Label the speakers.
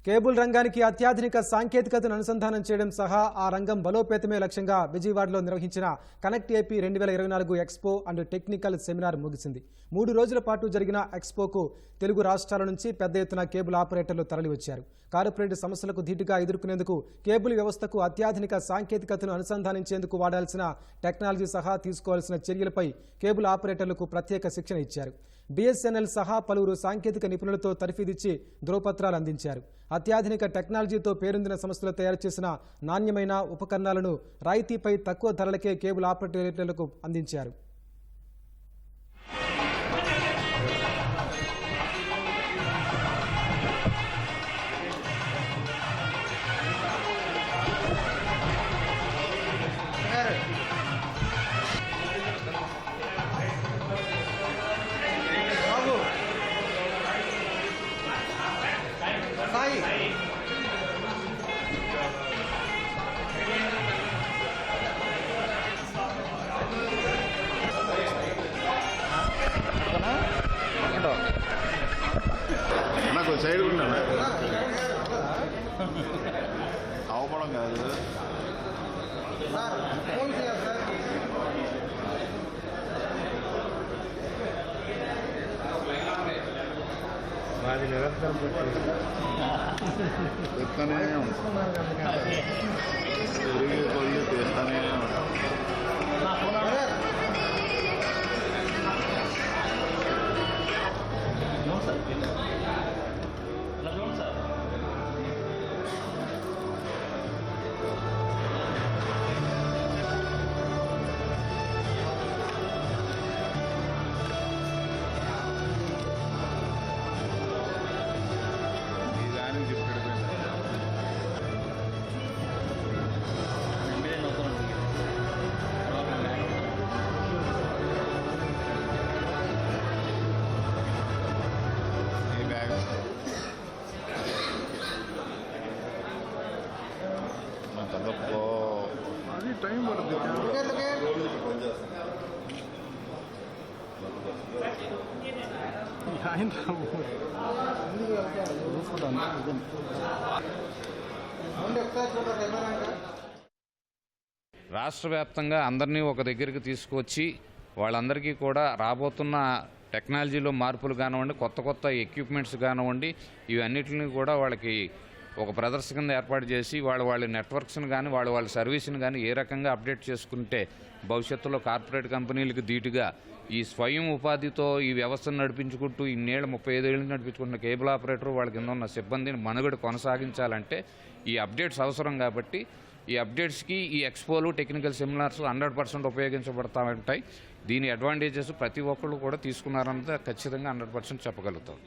Speaker 1: Cable రంగానికి అత్యాధునిక సాంకేతికతను అనుసంధానం చేయడం సహా ఆ రంగం బలోపేతమే లక్ష్యంగా విజయవాడలో నిర్వహించిన connect AP 2024 expo and technical seminar ముగిసింది. 3 రోజుల పాటు జరిగిన ఎక్స్పోకు తెలుగు రాష్ట్రాల నుంచి పెద్ద ఎత్తున కేబుల్ ఆపరేటర్లు తరలివచ్చారు. కార్పొరేట్ సమస్యలకు ధీటుగా ఎదుర్కొనేందుకు కేబుల్ వ్యవస్థకు అత్యాధునిక సాంకేతికతను అనుసంధానించేందుకు వాడాల్సిన టెక్నాలజీ సహా తీసుకోవాల్సిన చర్యలపై కేబుల్ ఆపరేటర్లకు ప్రత్యేక శిక్షణ ఇచ్చారు. బిఎస్ఎన్ఎల్ సహా పలువురు సాంకేతిక నిపుణులతో తర్ఫీదిచ్చి ధ్రువపత్రాలు అందించారు. అత్యాధునిక టెక్నాలజీతో పేరొందిన సంస్థలు తయారు చేసిన నాణ్యమైన ఉపకరణాలను రాయితీపై తక్కువ ధరలకే కేబుల్ ఆపరేటర్లకు అందించారు.
Speaker 2: నాకు సైడ్ ఉన్నా అవపడం కాదు.
Speaker 3: మాది నిరంతరం
Speaker 2: తెస్తానే తిరిగి కొద్ది తెస్తానే అది టైం పడుతుంది.
Speaker 4: రాష్ట్ర వ్యాప్తంగా అందరినీ ఒక దగ్గరికి తీసుకొచ్చి వాళ్ళందరికీ కూడా రాబోతున్న టెక్నాలజీలో మార్పులు కానివ్వండి, కొత్త కొత్త ఎక్విప్మెంట్స్ కానివ్వండి, ఇవన్నిటిని కూడా వాళ్ళకి ఒక ప్రదర్శన కింద ఏర్పాటు చేసి వాళ్ళ నెట్వర్క్స్ని కానీ వాళ్ళ సర్వీస్ని కానీ ఏ రకంగా అప్డేట్ చేసుకుంటే భవిష్యత్తులో కార్పొరేట్ కంపెనీలకు ధీటుగా ఈ స్వయం ఉపాధితో ఈ వ్యవస్థను నడిపించుకుంటూ ఇన్నేళ్ళు 35 ఏళ్ళు నడిపించుకుంటున్న కేబుల్ ఆపరేటర్ వాళ్ళ కింద ఉన్న సిబ్బందిని మనుగడ కొనసాగించాలంటే ఈ అప్డేట్స్ అవసరం. కాబట్టి ఈ అప్డేట్స్కి ఈ ఎక్స్పోలు టెక్నికల్ సెమినార్స్ 100% ఉపయోగించబడతా ఉంటాయి. దీని అడ్వాంటేజెస్ ప్రతి ఒక్కళ్ళు కూడా తీసుకున్నారన్నది ఖచ్చితంగా 100% చెప్పగలుగుతాం.